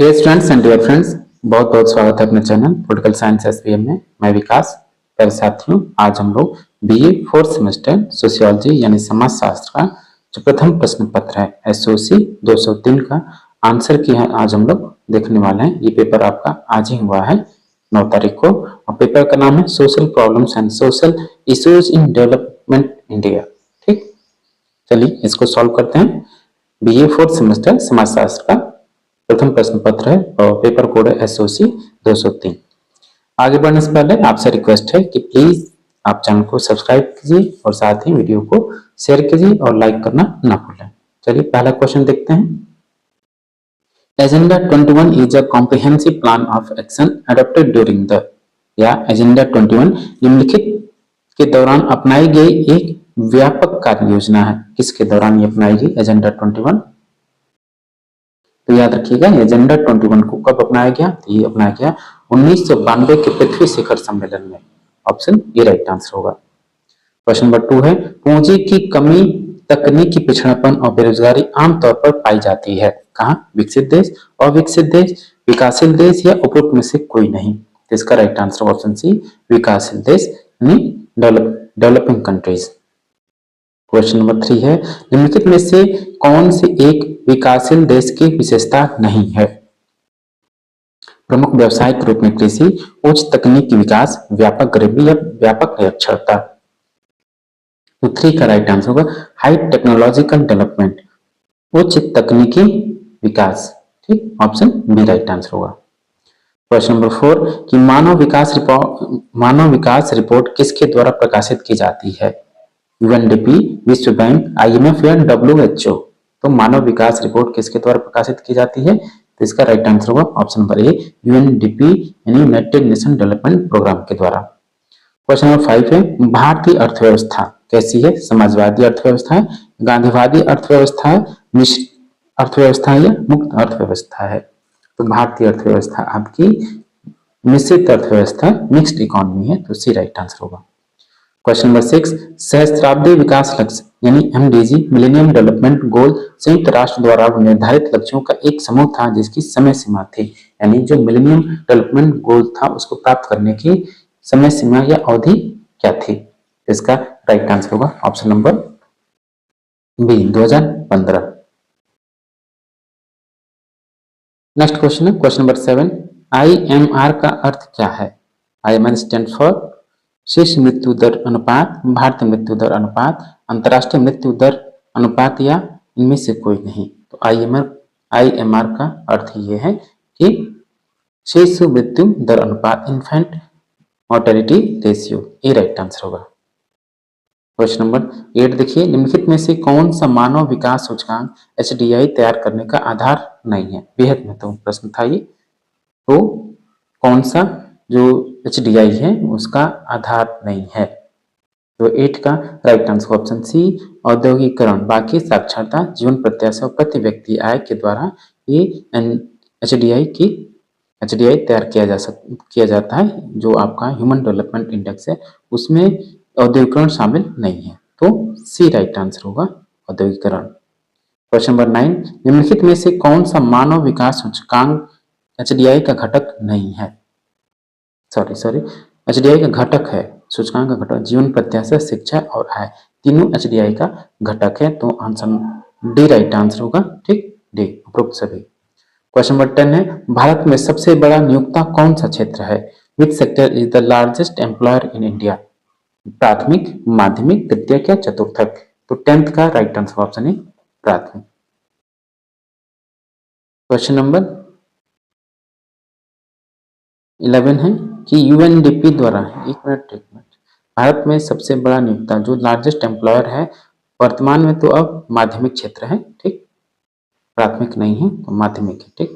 Dear students and dear friends, बहुत बहुत स्वागत है अपने चैनल पॉलिटिकल साइंस एसपीएम में। मैं विकास। प्यारे साथियों, आज हम लोग बीए फोर्थ सेमेस्टर सोशियोलॉजी यानी समाज शास्त्र का जो प्रथम प्रश्न पत्र है एसओसी 203 का आंसर की है आज हम लोग देखने वाले हैं। ये पेपर आपका आज ही हुआ है 9 तारीख को और पेपर का नाम है social problems and social issues in development India. ठीक, चलिए इसको सॉल्व करते हैं। बीए फोर्थ सेमेस्टर समाज शास्त्र का प्रथम प्रश्न पत्र है और पेपर कोड है एसओसी 203। आगे बढ़ने से पहले आपसे रिक्वेस्ट है कि प्लीज आप चैनल को सब्सक्राइब कीजिए और साथ ही वीडियो को शेयर कीजिए और लाइक करना ना भूलें। चलिए पहला क्वेश्चन देखते हैं। Agenda 21 is a comprehensive plan of action adopted during the या एजेंडा 21 निम्नलिखित के दौरान अपनाई गई एक व्यापक कार्य योजना है। किसके दौरान ये अपनाई गई एजेंडा 21? तो याद रखिएगा एजेंडा 21 को कब अपनाया गया? तो ये अपनाया गया 1992 के पृथ्वी शिखर सम्मेलन में। ऑप्शन ए राइट आंसर होगा। क्वेश्चन नंबर 2 है पूंजी की कमी, तकनीकी पिछड़ापन और बेरोजगारी आमतौर पर पाई जाती है कहाँ? विकसित देश, अविकसित देश, विकासशील देश या उपरोक्त में से कोई नहीं। तो इसका राइट आंसर ऑप्शन सी विकासशील देश यानी डेवलपिंग कंट्रीज। क्वेश्चन नंबर 3 है निम्नलिखित में से कौन सी एक विकासशील देश की विशेषता नहीं है? प्रमुख व्यवसाय के रूप में कृषि, उच्च तकनीकी विकास, व्यापक गरीबी या व्यापक निरक्षरता। तो 3 का राइट आंसर होगा हाई टेक्नोलॉजिकल डेवलपमेंट, उच्च तकनीकी विकास। ठीक, ऑप्शन बी राइट आंसर होगा। क्वेश्चन नंबर 4 कि मानव विकास रिपोर्ट किसके द्वारा प्रकाशित की जाती है? यूएनडीपी, विश्व बैंक, आईएमएफ या डब्ल्यूएचओ। तो मानव विकास रिपोर्ट किसके द्वारा प्रकाशित की जाती है? तो इसका राइट आंसर होगा ऑप्शन नंबर ए यूएनडीपी यानी यूनाइटेड नेशन डेवलपमेंट प्रोग्राम के द्वारा। क्वेश्चन नंबर 5 है भारतीय अर्थव्यवस्था कैसी है? समाजवादी अर्थव्यवस्था है, गांधीवादी अर्थव्यवस्था है, मिश्र अर्थव्यवस्था है या मुक्त अर्थव्यवस्था है? तो भारतीय अर्थव्यवस्था आपकी मिश्रित अर्थव्यवस्था, मिक्स्ड इकोनॉमी है। तो सी राइट आंसर होगा। क्वेश्चन नंबर 6 सहस्त्राब्दी विकास लक्ष्य यानी एमडीजी मिलेनियम डेवलपमेंट गोल संयुक्त राष्ट्र द्वारा निर्धारित लक्ष्यों का एक समूह था जिसकी समय सीमा थी। यानी जो मिलेनियम डेवलपमेंट गोल था उसको प्राप्त करने की समय सीमा या अवधि क्या थी? इसका राइट आंसर होगा option number B 2015। Next question है क्वेश्चन नंबर 7 आईएमआर का अर्थ क्या है? आईएमआर स्टैंड फॉर शीर्ष मृत्यु दर अनुपात, भारतीय मृत्यु दर अनुपात, अंतरराष्ट्रीय मृत्यु दर अनुपात या इनमें से कोई नहीं। तो आईएमआर का अर्थ ये है कि शीर्ष मृत्यु दर अनुपात, इन्फेंट मोर्टेलिटी रेशियो। ये राइट आंसर होगा। क्वेश्चन नंबर 8 देखिए निम्नलिखित में से कौन सा मानव विकास सूचकांक एचडीआई तैयार करने का आधार नहीं है? बेहद महत्वपूर्ण प्रश्न था ये। तो कौन सा जो एचडीआई है उसका आधार नहीं है? तो 8 का राइट आंसर ऑप्शन सी औद्योगिकरण, बाकी साक्षरता, जीवन प्रत्याशा और प्रति व्यक्ति आय के द्वारा ये एचडीआई तैयार किया जाता है। जो आपका ह्यूमन डेवलपमेंट इंडेक्स है उसमें औद्योगिकरण शामिल नहीं है। तो सी राइट आंसर होगा औद्योगिकरण। क्वेश्चन नंबर 9 निम्नलिखित में से कौन सा मानव विकास सूचकांक एचडीआई का घटक नहीं है? एचडीआई का घटक है, सूचकांक का घटक जीवन प्रत्याशा, शिक्षा और आय तीनों एचडीआई का घटक है। तो आंसर डी राइट आंसर होगा। ठीक, डी उपरोक्त सभी। क्वेश्चन नंबर 10 है भारत में सबसे बड़ा नियोक्ता कौन सा क्षेत्र है? Which sector is the largest employer in India? प्राथमिक, माध्यमिक, तृतीयक या चतुर्थक? तो 10th का राइट आंसर ऑप्शन है प्राथमिक। क्वेश्चन नंबर 11 है कि यूएनडीपी द्वारा एक मिनट भारत में सबसे बड़ा नियोक्ता जो लार्जेस्ट एम्प्लॉयर है वर्तमान में तो अब माध्यमिक क्षेत्र है। ठीक, प्राथमिक नहीं है तो माध्यमिक है। ठीक,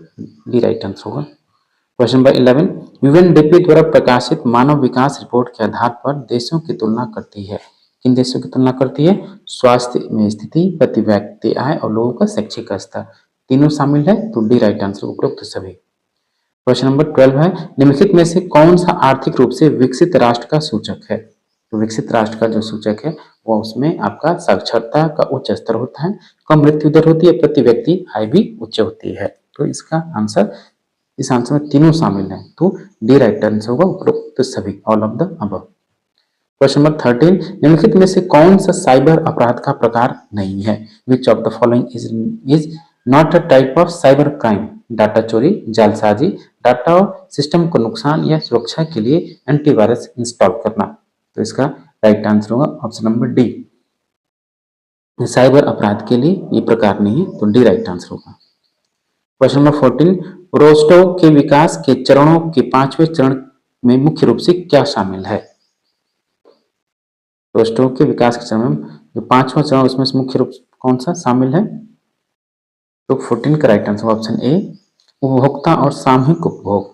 डी राइट आंसर होगा। क्वेश्चन नंबर 11 यूएनडीपी द्वारा प्रकाशित मानव विकास रिपोर्ट के आधार पर देशों की तुलना करती है। किन देशों की तुलना करती है? स्वास्थ्य में स्थिति, प्रति व्यक्ति आय और लोगों का शैक्षिक स्तर तीनों शामिल है। तो डी राइट आंसर उपरोक्त सभी। क्वेश्चन नंबर 12 है निम्नलिखित में से कौन सा आर्थिक रूप से विकसित राष्ट्र का सूचक है? तो विकसित राष्ट्र का जो सूचक है वो उसमें आपका साक्षरता का उच्च स्तर होता है, कम मृत्यु दर होती है, प्रति व्यक्ति आय भी उच्च होती है। तो इसका आंसर इस आंसर में तीनों शामिल हैं, तो डी राइट आंसर होगा, उपरोक्त सभी, all of the above. Question number 13, निम्नलिखित में से कौन सा साइबर अपराध का प्रकार नहीं है? Which of the following is not a type of cyber crime? Data चोरी, जालसाजी, डाटा और सिस्टम को नुकसान या सुरक्षा के लिए एंटीवायरस इंस्टॉल करना। तो इसका राइट आंसर होगा ऑप्शन नंबर डी। साइबर अपराध के लिए ये प्रकार नहीं है, तो डी राइट आंसर होगा। क्वेश्चन नंबर 14, रोस्टोव के विकास के चरणों के 5वें चरण में मुख्य रूप से क्या शामिल है? रोस्टोव के विकास के चरण में जो 5वां चरण उसमें से मुख्य रूप से कौन सा शामिल है? तो 14 का राइट आंसर ऑप्शन ए, उपभोक्ता और सामूहिक उपभोग,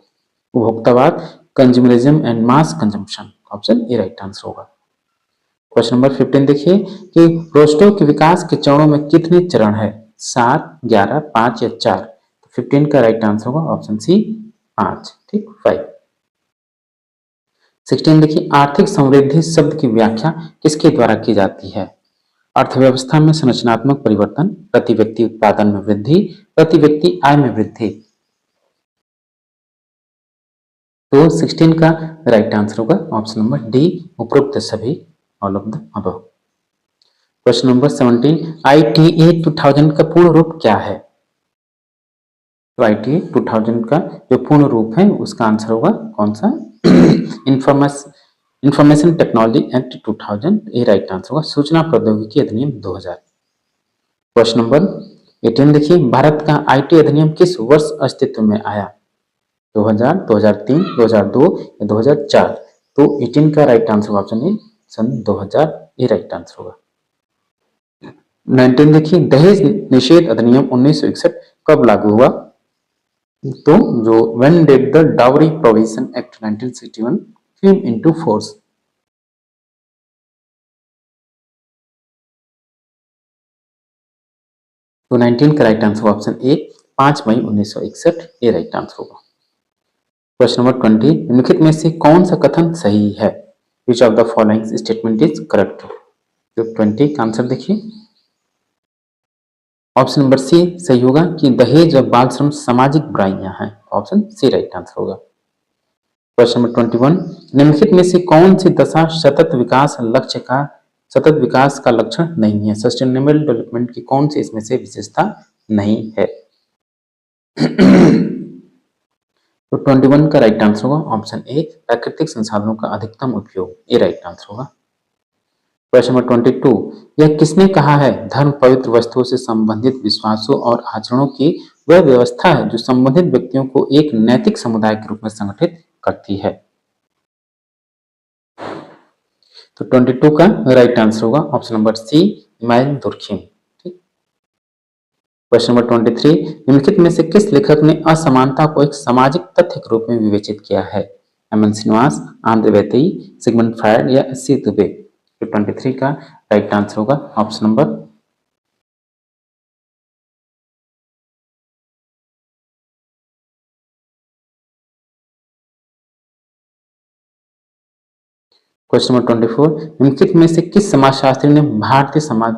उपभोक्तावाद, consumerism and mass consumption, option A right answer होगा। क्वेश्चन नंबर 15 देखिए कि रोस्टोव के विकास के चरणों में कितने चरण है? 7, 11, 5 या 4? तो 15 का राइट आंसर होगा ऑप्शन सी 5, ठीक 5। 16 देखिए, आर्थिक समृद्धि शब्द की व्याख्या किसके द्वारा की जाती है? अर्थव्यवस्था में संरचनात्मक परिवर्तन, प्रति व्यक्ति उत्पादन में वृद्धि, प्रति व्यक्ति आय में वृद्धि। तो 16 का राइट आंसर होगा ऑप्शन नंबर डी, उपरोक्त सभी, all of the above. Question number 17, ITA 2000 का पूर्ण रूप क्या है? तो ITA 2000 का जो पूर्ण रूप है उसका आंसर होगा कौन सा? इंफॉर्मेशन टेक्नोलॉजी एक्ट 2000, ये राइट आंसर होगा, सूचना प्रौद्योगिकी अधिनियम 2000। क्वेश्चन नंबर 18 देखिए, भारत का IT अधिनियम किस वर्ष अस्तित्व में आया? 2000, 2003, 2002 या 2004? तो 18 का राइट आंसर ऑप्शन ए सन 2000, ये राइट आंसर होगा। 19 देखिए, दहेज निषेध अधिनियम 1961 कब लागू हुआ? तो जो when did the Dowry Prohibition Act 1961 came into force? तो 19 का राइट आंसर ऑप्शन ए 5 मई 1961, ये राइट आंसर होगा। क्वेश्चन नंबर 20, निम्नलिखित में से कौन सा कथन सही है? Which of the following statement is correct? तो 20 का आंसर देखिए, ऑप्शन नंबर सी सही होगा कि दहेज और बाल श्रम सामाजिक बुराइयां हैं, ऑप्शन सी राइट आंसर होगा। क्वेश्चन नंबर 21, निम्नलिखित में से कौन सी दशा सतत विकास का लक्षण नहीं है? सस्टेनेबल डेवलपमेंट की कौन सी इसमें से विशेषता नहीं है? तो 21 का राइट आंसर होगा ऑप्शन ए, प्राकृतिक संसाधनों का अधिकतम उपयोग, ये राइट आंसर होगा। क्वेश्चन नंबर 22, यह किसने कहा है धर्म पवित्र वस्तुओं से संबंधित विश्वासों और आचरणों की वह व्यवस्था है जो संबंधित व्यक्तियों को एक नैतिक समुदाय के रूप में संगठित करती है? तो 22 का राइट आंसर होगा option number C, Emmanuel Durkheim, ठीक। क्वेश्चन नंबर 23, निम्नलिखित में से किस लेखक ने असमानता को एक सामाजिक तथ्य के रूप में विवेचित किया है? एमएन श्रीनिवास, आंद्रे वैतेई, सिगमंड फ्रायड या एस सी दुबे? तो 23 का राइट आंसर होगा ऑप्शन नंबर क्वेश्चन नंबर 24, निम्नलिखित में से किस समाजशास्त्री ने भारतीय समाज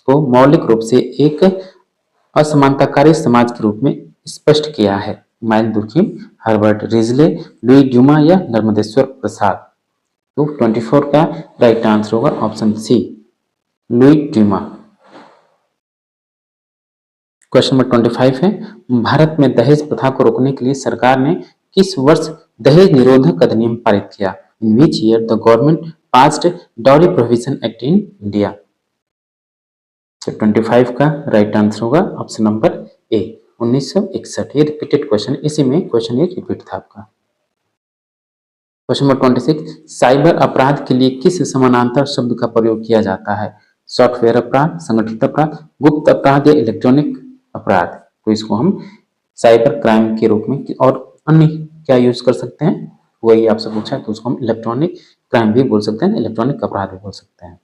को मौलिक रूप से एक असमानताकारी समाज के रूप में स्पष्ट किया है? Emmanuel Durkheim, Herbert Risley, Louis Dumont या नर्मदेश्वर प्रसाद? तो 24 का राइट आंसर होगा option C, Louis Dumont. Question number 25 है, भारत में दहेज प्रथा को रोकने के लिए सरकार ने किस वर्ष दहेज निरोधक अधिनियम पारित किया? In which year the government passed dowry prohibition act in India? तो 25 का राइट आंसर होगा ऑप्शन नंबर ए, 1961। ये रिपीटेड क्वेश्चन, इसी में क्वेश्चन ये रिपीट था आपका। क्वेश्चन नंबर 26, साइबर अपराध के लिए किस समानांतर शब्द का प्रयोग किया जाता है? सॉफ्टवेयर अपराध, संगठित अपराध, गुप्त अपराध या इलेक्ट्रॉनिक अपराध? तो इसको हम साइबर क्राइम के रूप में और अन्य क्या यूज कर सकते हैं वही आपसे पूछा है, तो उसको हम इलेक्ट्रॉनिक क्राइम भी बोल सकते हैं, इलेक्ट्रॉनिक अपराध भी बोल सकते हैं।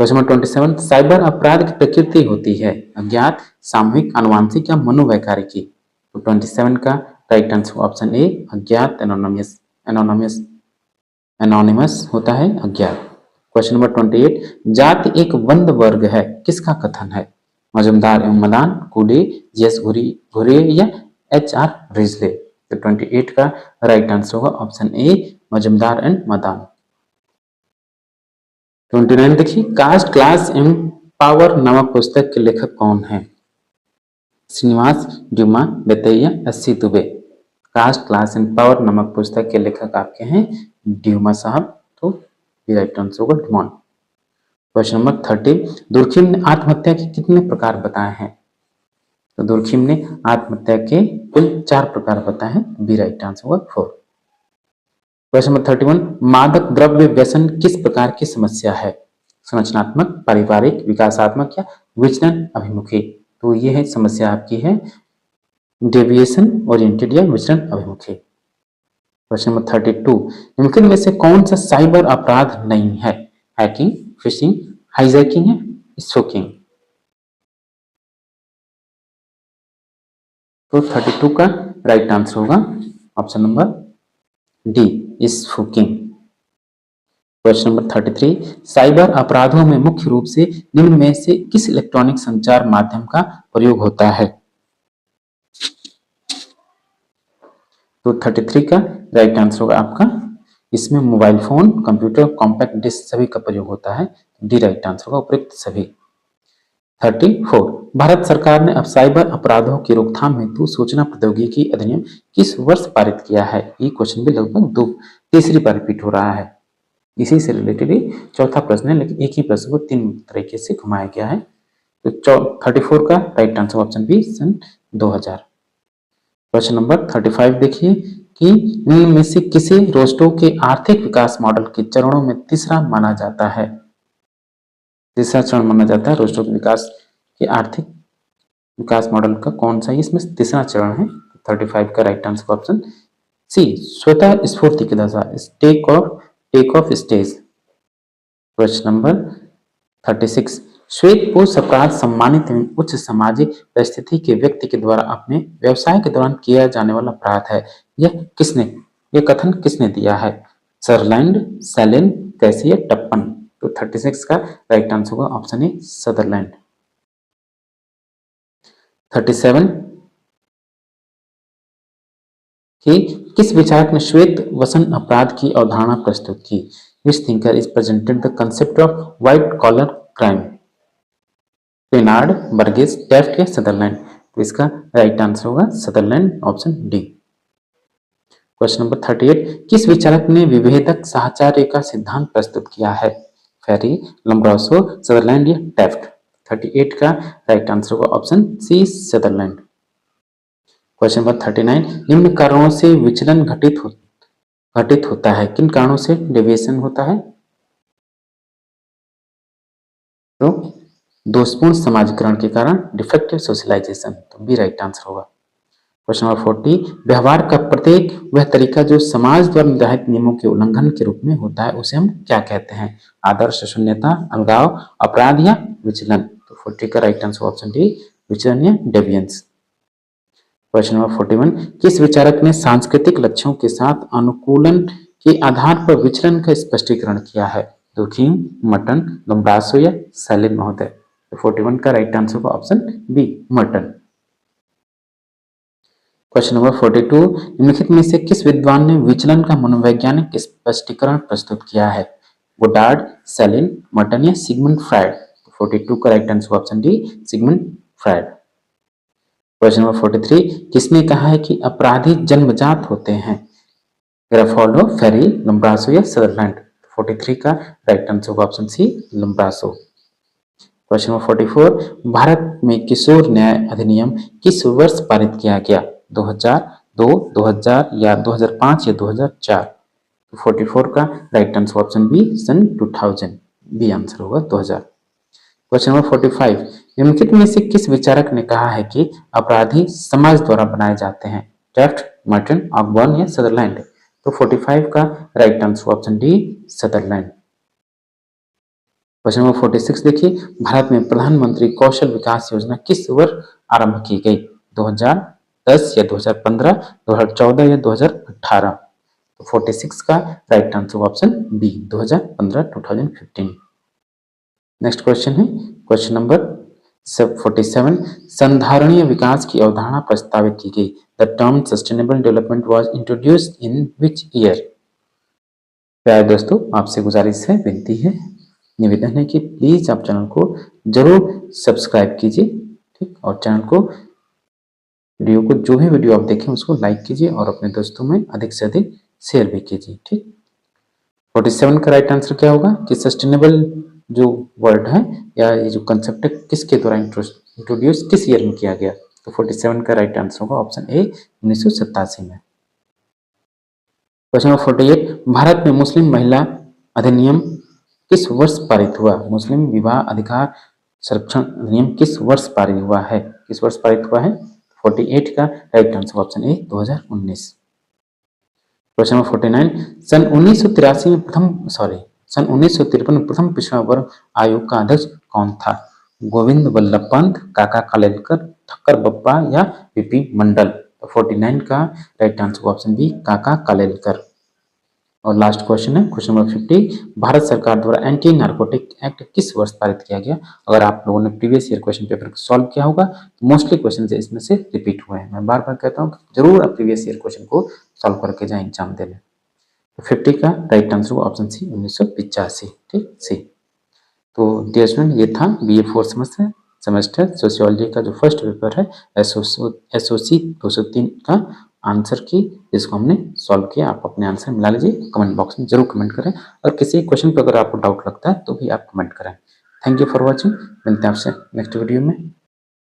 क्वेश्चन नंबर 27, साइबर अपराध की प्रकृति होती है अज्ञात, सामूहिक, आनुवंशिक या मनोवैकारिकी? तो 27 का राइट आंसर ऑप्शन ए, अज्ञात, एनोनिमस होता है अज्ञात। क्वेश्चन नंबर 28, जाति एक बंद वर्ग है, किसका कथन है? मजुमदार एवं मदान, कूले, जीएस घुरे या एच आर रिजले? तो 28 का राइट आंसर होगा option A Majumdar and Madan. 29 देखिए, कास्ट क्लास एंड पावर नामक पुस्तक के लेखक कौन है? श्रीनिवास ड्यूमा, बेतैया, अस्सी Dubey. Caste class and power नामक पुस्तक के लेखक आपके हैं ड्यूमा साहब, तो राइट आंसर होगा ड्यूमॉन्ट। क्वेश्चन नंबर 30, दुर्खिम ने आत्महत्या के कितने प्रकार बताए हैं? तो दुर्खिम ने आत्महत्या के कुल 4 प्रकार बताए हैं, बी राइट आंसर होगा 4। क्वेश्चन नंबर 31, मादक द्रव्य व्यसन किस प्रकार की समस्या है? संरचनात्मक, पारिवारिक, विकासात्मक या विचलन अभिमुखी? तो ये है समस्या आपकी है डेविएशन ओरिएंटेड या विचलन अभिमुखी। क्वेश्चन नंबर 32, निम्नलिखित में से कौन सा साइबर अपराध नहीं है? हैकिंग, फिशिंग, हाईजैकिंग या स्टोकिंग? तो 32 का राइट आंसर होगा option number D stocking. Question number 33, cyber अपराधों में मुख्य रूप से निम्न में से किस इलेक्ट्रॉनिक संचार माध्यम का प्रयोग होता है? तो 33 का राइट आंसर होगा आपका, इसमें mobile phone, computer, compact disc सभी का प्रयोग होता है, डी राइट आंसर होगा उपयुक्त सभी। 34, भारत सरकार ने अब साइबर अपराधों की रोकथाम हेतु सूचना प्रौद्योगिकी अधिनियम किस वर्ष पारित किया है? ये क्वेश्चन भी लगभग तीसरी बार रिपीट हो रहा है, इसी से रिलेटेड ही चौथा प्रश्न है, लेकिन एक ही प्रश्न को 3 तरीके से घुमाया गया है। तो 34 का राइट आंसर ऑप्शन बी सन 2000। क्वेश्चन नंबर 35 देखिए कि निम्न में से किसे रोस्टो के आर्थिक विकास मॉडल के चरणों में तीसरा माना जाता है? तीसरा चरण माना जाता है रोस्टो के विकास के आर्थिक विकास मॉडल का कौन सा है? इसमें तीसरा चरण है। 35 का राइट आंसर ऑप्शन सी स्वतः स्फूर्ति की दशा, take off stage. Question number 36, श्वेत पोष अपराध सम्मानित एवं उच्च सामाजिक परिस्थिति के व्यक्ति के द्वारा अपने व्यवसाय के दौरान किया जाने वाला अपराध है। यह कथन किसने दिया है? सरलैंड, सैलिन, कैसी, टप्पन? तो 36 का राइट आंसर होगा ऑप्शन ए सदरलैंड। 37, कि किस विचारक ने श्वेत वसन अपराध की अवधारणा प्रस्तुत की? Which thinker is presented the concept of white collar crime? Pennard, Burgess, Taft या सदरलैंड? तो इसका राइट आंसर होगा Sutherland option D. Question number 38, किस विचारक ने विभेदक साहचर्य का सिद्धांत प्रस्तुत किया है? फेरी, लम्ब्रोसो, सदरलैंड या टेफ्ट? 38 का राइट आंसर होगा option C Sutherland. Question number 39, निम्न कारणों से विचलन घटित होता है, किन कारणों से डेविएशन होता है? तो दोषपूर्ण समाजीकरण के कारण, डिफेक्टिव सोशलाइजेशन, तो बी राइट आंसर होगा। क्वेश्चन नंबर 40, व्यवहार का प्रत्येक वह तरीका जो समाज द्वारा निर्धारित नियमों के उल्लंघन के रूप में होता है उसे हम क्या कहते हैं? आदर्श शून्यता, अलगाव, अपराध या विचलन? तो 40 का राइट आंसर ऑप्शन डी विचलन या डेविएंस। क्वेश्चन नंबर 41, किस विचारक ने सांस्कृतिक लक्ष्यों के साथ अनुकूलन के आधार पर विचलन का स्पष्टीकरण किया है? दुखी, मटन, लम्ब्रासो या सैलिन महोदय? तो 41 का राइट आंसर होगा option B Merton. Question number 42, निम्नलिखित में से किस विद्वान ने विचलन का मनोवैज्ञानिक स्पष्टीकरण प्रस्तुत किया है? गोडार्ड, सैलिन, मटन या सिगमंड फ्रायड? 42 का right answer option D Sigmund Freud. Question number 43, किसने कहा है कि अपराधी जन्मजात होते हैं? ग्राफोलो, फेरी, लम्ब्रासो या सदरलैंड? 43 का राइट आंसर होगा option C Lombroso. Question number 44, Bharat में किशोर न्याय अधिनियम किस वर्ष पारित किया गया? 2002, 2000 या 2005 या 2004? 44 का राइट आंसर ऑप्शन बी सन 2000, बी आंसर होगा 2000। क्वेश्चन नंबर 45, निम्नलिखित में से किस विचारक ने कहा है कि अपराधी समाज द्वारा बनाए जाते हैं? टेफ्ट, मर्टन, ऑकबर्न या सदरलैंड? तो 45 का right answer option D Sutherland. Question number 46 देखिए, भारत में प्रधानमंत्री कौशल विकास योजना किस वर्ष आरंभ की गई? 2010 या 2015, 2014 या 2018? तो 46 का right answer option B 2015, 2015। Next question है क्वेश्चन नंबर 47, संधारणीय विकास की अवधारणा प्रस्तावित की गई the term sustainable development was introduced in which year? प्यारे दोस्तों, आपसे गुजारिश है, विनती है, निवेदन है कि प्लीज आप चैनल को जरूर सब्सक्राइब कीजिए, ठीक, और चैनल को, वीडियो को, जो भी वीडियो आप देखें उसको लाइक कीजिए और अपने दोस्तों में अधिक से अधिक शेयर भी कीजिए, ठीक। 47 का राइट आंसर क्या होगा कि सस्टेनेबल जो वर्ड है या ये जो कंसेप्ट है किसके द्वारा इंट्रोड्यूस किस ईयर में किया गया? तो 47 का राइट आंसर होगा ऑप्शन ए 1987 में। क्वेश्चन नंबर 48, भारत में मुस्लिम महिला अधिनियम किस वर्ष पारित हुआ? मुस्लिम विवाह अधिकार संरक्षण अधिनियम किस वर्ष पारित हुआ है? किस वर्ष पारित हुआ है? 48 का right answer option A 2019। Question number 49, सन 1953 में सन 1953 में प्रथम पिछड़ा वर्ग आयोग का अध्यक्ष कौन था? गोविंद वल्लभ पंत, काका कालेलकर, ठक्कर बप्पा या वीपी मंडल? तो 49 का राइट आंसर ऑप्शन बी काका कालेलकर। और लास्ट क्वेश्चन है क्वेश्चन नंबर 50, भारत सरकार द्वारा एंटी नार्कोटिक एक्ट किस वर्ष पारित किया गया? अगर आप लोगों ने प्रीवियस ईयर क्वेश्चन पेपर को सॉल्व किया होगा तो मोस्टली क्वेश्चन इसमें से रिपीट हुए हैं। मैं बार बार कहता हूँ जरूर आप प्रीवियस ईयर क्वेश्चन को सॉल्व करके जाए एग्जाम देने। तो 50 का राइट आंसर होगा ऑप्शन सी 1985, ठीक, सी। तो डियर स्टूडेंट, ये था BA 4 सेमेस्टर सोशियोलॉजी का जो फर्स्ट पेपर है SOC 203 का आंसर की, जिसको हमने सॉल्व किया। आप अपने आंसर मिला लीजिए, कमेंट बॉक्स में जरूर कमेंट करें और किसी क्वेश्चन पर अगर आपको डाउट लगता है तो भी आप कमेंट करें। थैंक यू फॉर वॉचिंग, मिलते हैं आपसे नेक्स्ट वीडियो में।